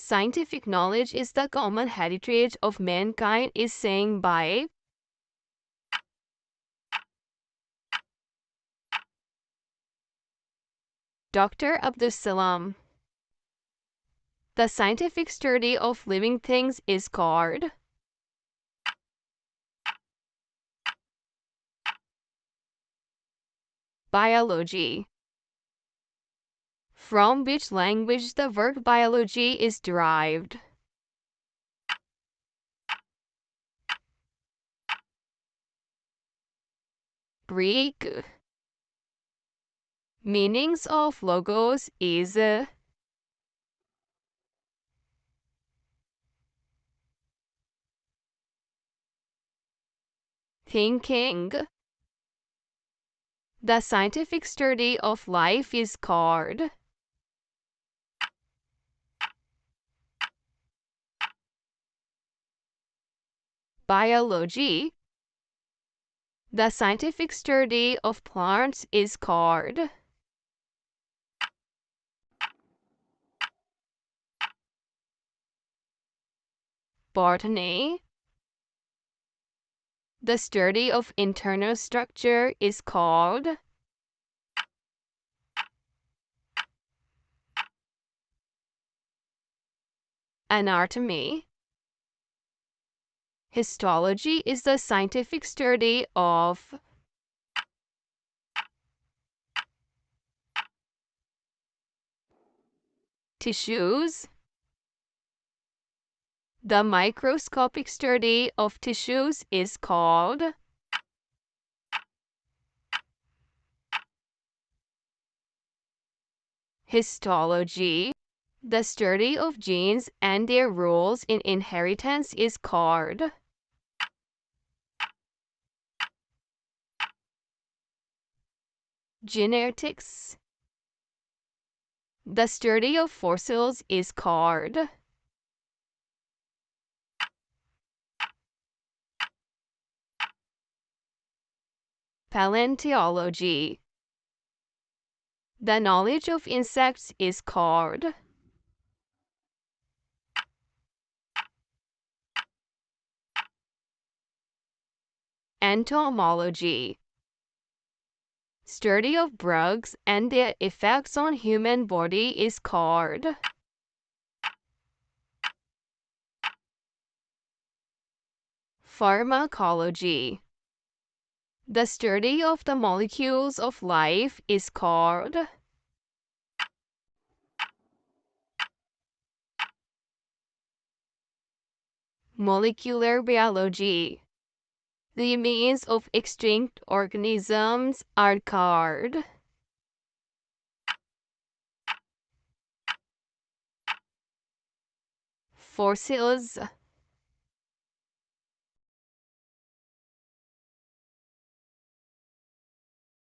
Scientific knowledge is the common heritage of mankind is saying by Dr. Abdus Salam. The scientific study of living things is called biology, from which language the word biology is derived. Greek. Meanings of logos is thinking. The scientific study of life is called biology. The scientific study of plants is called Botany. The study of internal structure is called anatomy. Histology is the scientific study of tissues. The microscopic study of tissues is called histology. The study of genes and their roles in inheritance is called genetics. The study of fossils is called paleontology. The knowledge of insects is called entomology. Study of drugs and their effects on human body is called pharmacology. The study of the molecules of life is called molecular biology. The remains of extinct organisms are called fossils.